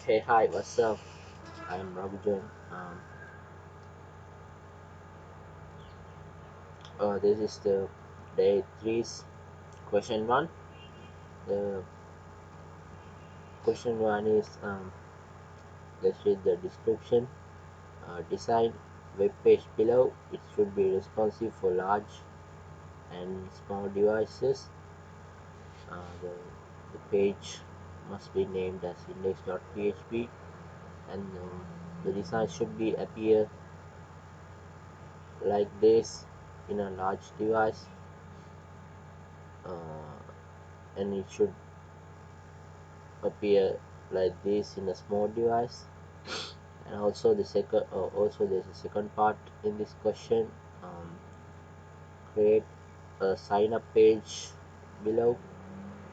Hey, hi, what's up? I'm Ragujan. This is the day three's question one. The question one is let's read the description. Design web page below. It should be responsive for large and small devices. The page must be named as index.php and the design should be appear like this in a large device uh, and it should appear like this in a small device. And also there's a second part in this question. um, Create a sign up page below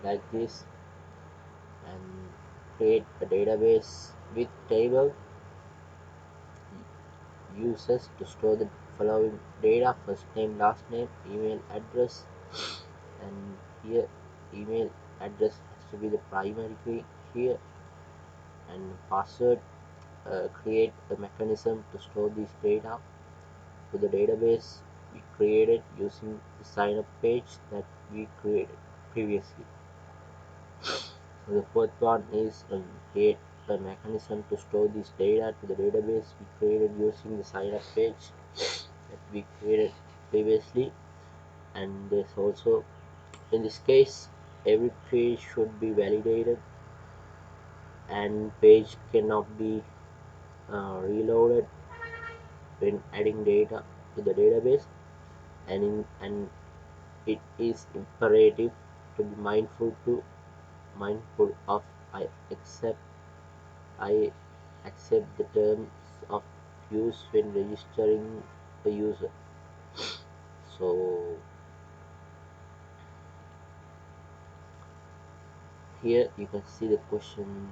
like this and create a database with table users to store the following data: first name, last name, email address. And here email address has to be the primary key here, and password. Create a mechanism to store this data to the database we created using the sign up page that we created previously. So the fourth one is create a mechanism to store this data to the database we created using the sign up page that we created previously. And there's also, in this case, every page should be validated and page cannot be reloaded when adding data to the database. And it is imperative to be mindful of I accept I accept the terms of use when registering the user. So here you can see the question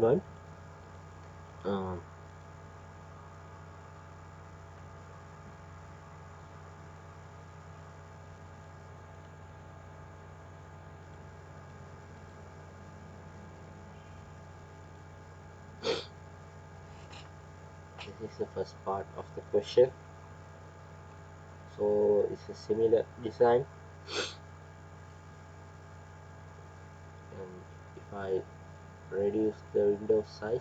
one. um, this is the first part of the question. So it's a similar design, and if I reduce the window size,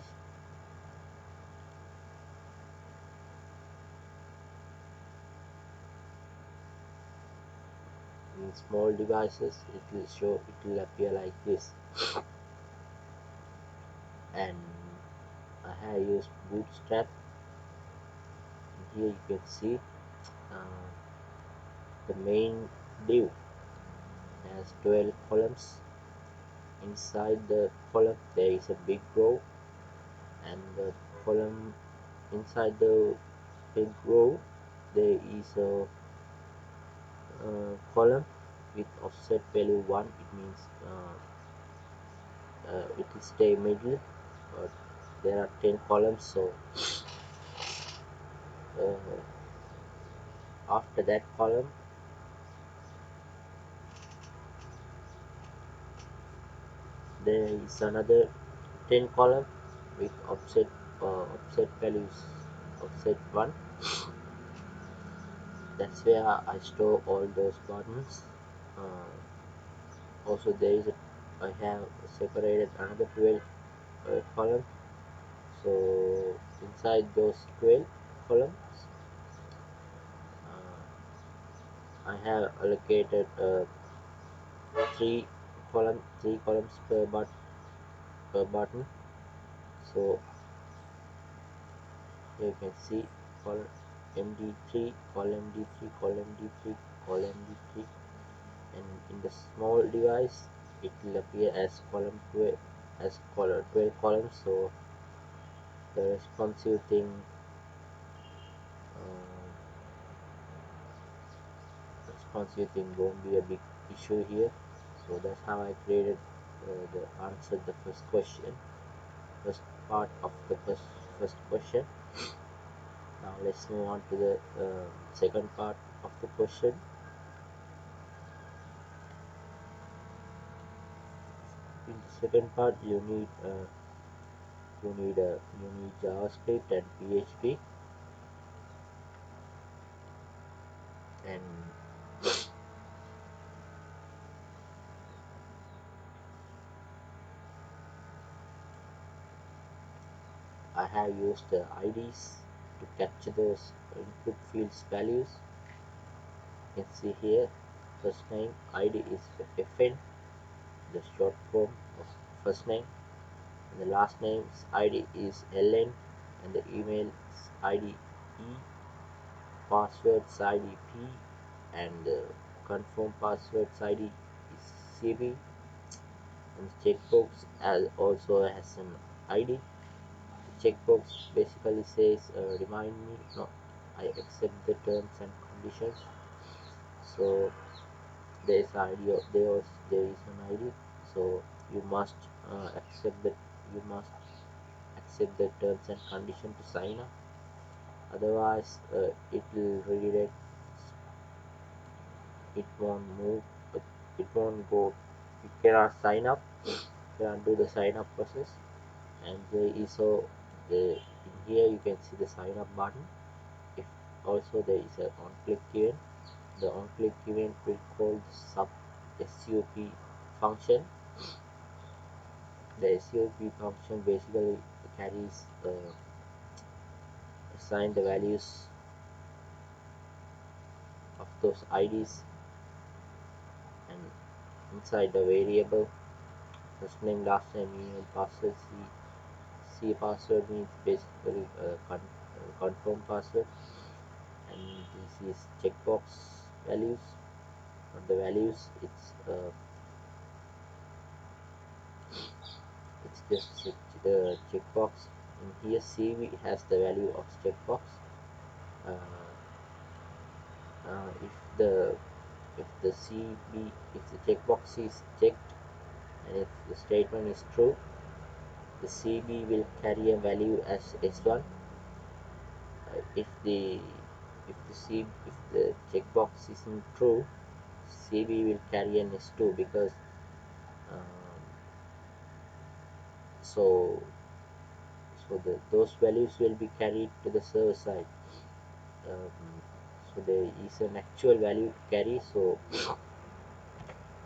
in small devices it will appear like this. And I have used bootstrap. Here you can see uh, the main div has 12 columns. Inside the column there is a big row, and the column inside the big row there is a column with offset value 1. It means it will stay middle, but there are 10 columns. So uh, after that column there is another 10 column with offset values offset 1. That's where I store all those buttons. Also there is I have separated another 12 column. So inside those 12 columns I have allocated three three columns per button. So here you can see column MD3, column D3, column D3, column D3, and in the small device it will appear as column 12, as column 12 columns. So the uh, responsive thing won't be a big issue here. So that's how I created the answer the first part of the first question. Now let's move on to the second part of the question. in the second part, you need JavaScript and PHP, and I have used the IDs to capture those input fields values. You can see here, first name ID is FN, the short form of first name, and the last name's ID is LN, and the email's ID E, password's ID P, and the confirm password's ID is CB, and the checkbox also has an ID. The checkbox basically says remind me, no, I accept the terms and conditions. So there is there is an ID. So you must accept that you must accept the terms and condition to sign up. Otherwise, it will redirect. It won't move. It won't go. You cannot sign up. You cannot do the sign up process. And there is so the in here you can see the sign up button. If also there is a on click event. The on click event will call the sup function. The sup function basically carries assign the values of those IDs, and inside the variable first name, last name, email, password. C password means basically confirm password, and this is checkbox values. On the values, it's just the checkbox. In here, CV has the value of checkbox. Uh, if the CB if the checkbox is checked and if the statement is true, the CB will carry a value as S1. If the checkbox isn't true, CB will carry an S2 because um, so those values will be carried to the server side. So there is an actual value to carry. So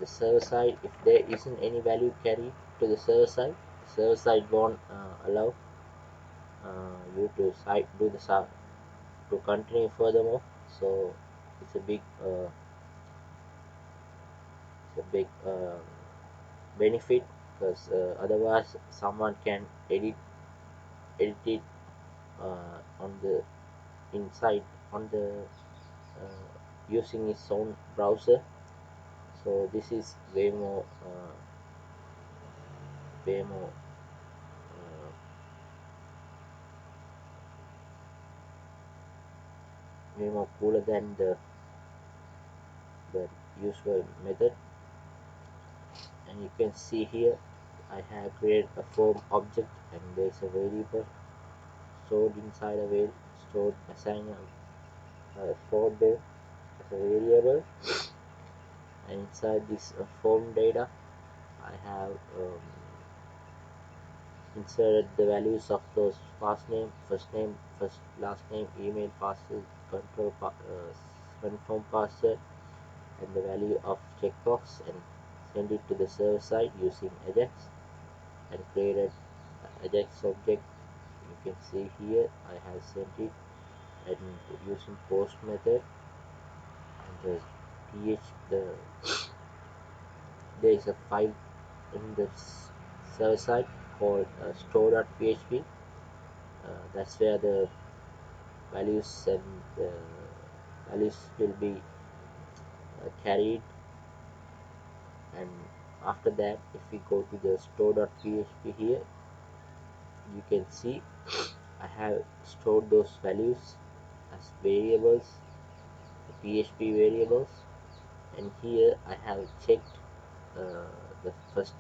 the server side, if there isn't any value carried to the server side won't allow you to do the to continue furthermore. So it's a big benefit, because otherwise someone can edit it on the inside on the uh, using its own browser. So this is way more uh, way more cooler than the usual method. And you can see here I have created a form object, and there is a variable stored inside a stored assign stored there as a variable, and inside this form data I have inserted the values of those first name, first last name, email, password, confirm password, and the value of checkbox, and send it to the server side using Ajax, and created Ajax object. You can see here I have sent it and using post method, and there is a file in the server side called store.php. That's where the values and the values will be carried. And after that, if we go to the store.php here, you can see I have stored those values as variables, PHP variables, and here I have checked uh, the first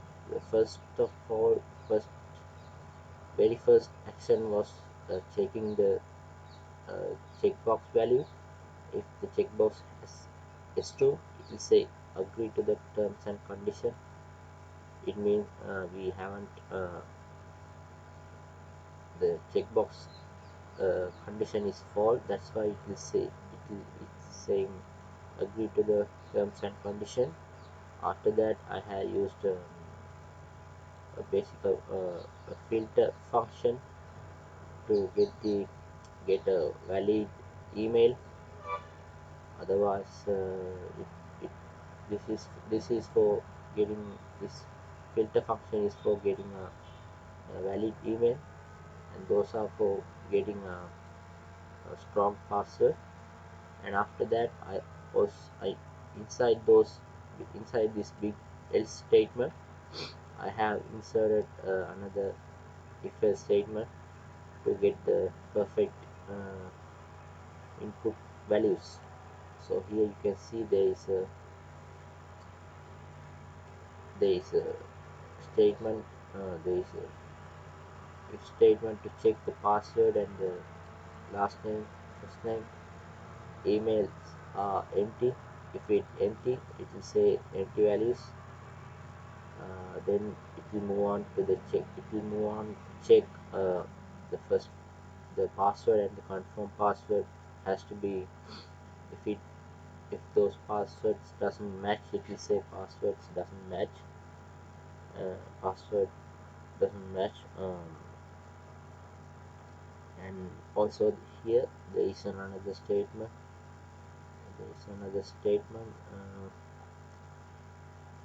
very first action was checking the checkbox value. If the checkbox has S2, it will say agree to the terms and condition. it means we haven't the checkbox condition is false. That's why it will say it's saying agree to the terms and condition. After that, I have used a basic a filter function to get a valid email. Otherwise, it this is for getting this filter function is for getting a valid email, and those are for getting a strong password. And after that, I inside this big else statement, I have inserted another if else statement to get the perfect uh, input values. So here you can see there is a statement there is a if statement to check the password and the last name, first name. Emails are empty. If it empty, it will say empty values. Then it will move on to the check. It will move on check the first the password and the confirm password has to be if it if those passwords doesn't match, it will say passwords doesn't match. Password doesn't match. And also here there is another statement. There is another statement.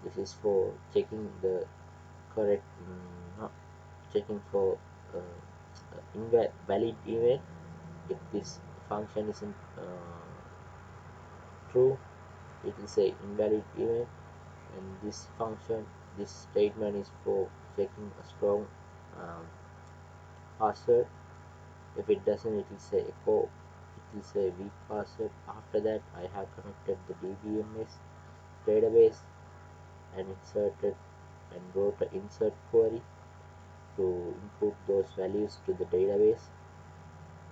This is for checking the correct, not checking for invalid email. If this function isn't true, it will say invalid email. And this function, this statement is for checking a strong um, password. If it doesn't, it will say echo. It will say weak password. After that, I have connected the DBMS database and inserted and wrote an insert query to input those values to the database.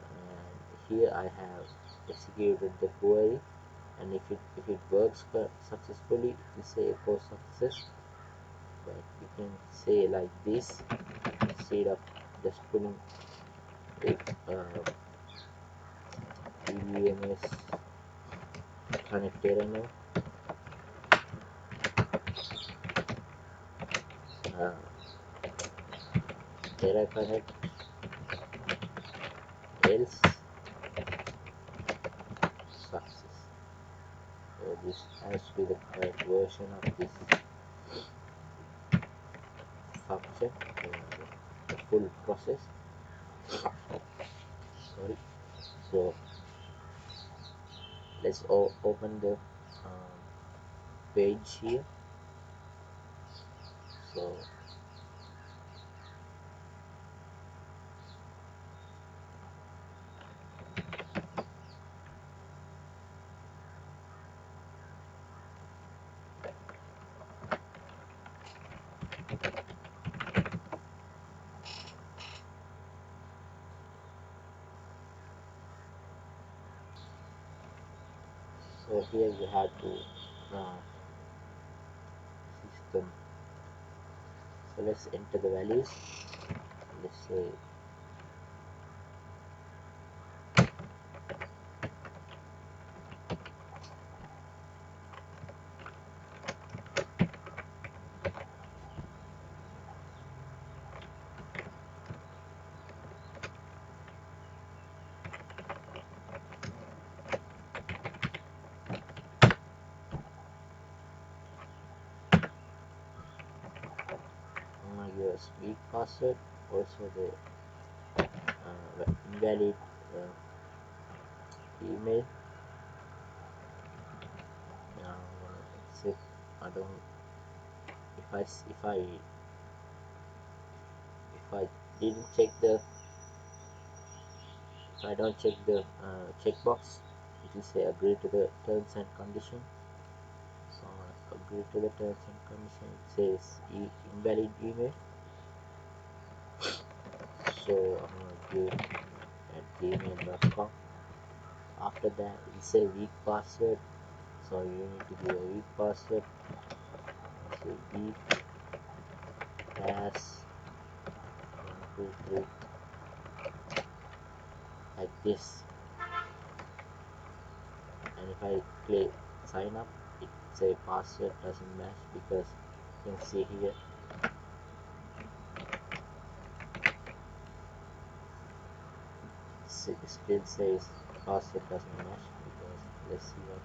And here I have executed the query, and if it works successfully, it will say echo success. But you can say like this instead of just putting it DBMS connected now. uh, Error connect else success. So this has to be the correct version of this function, the full process. Sorry. So let's open the page here. So here you have to system. So let's enter the values. Let's say US weak password, also the invalid email. Except I don't if I didn't check the if I don't check the checkbox, it will say agree to the terms and condition. So agree to the terms and condition. It says invalid email. So I'm gonna give at gmail.com. After that, it will say weak password. So you need to give a weak password. Say weak as 1 2 3 like this. And if I click sign up, it say password doesn't match because you can see here it still says password doesn't match. Because let's see what.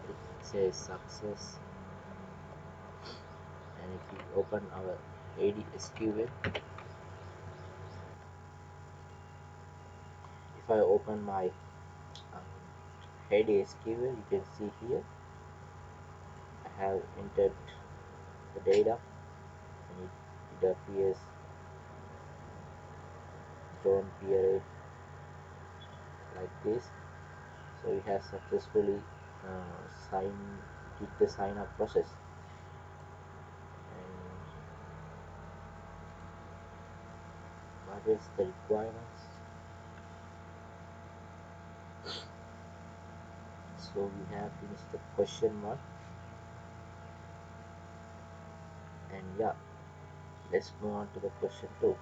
It says success. And if we open our AD-SQL, if I open my um, AD-SQL, you can see here I have entered the data, and it appears John Pierre like this. So we have successfully did the sign up process. And what is the requirements? So we have finished the question 1, and yeah, let's move on to the question 2.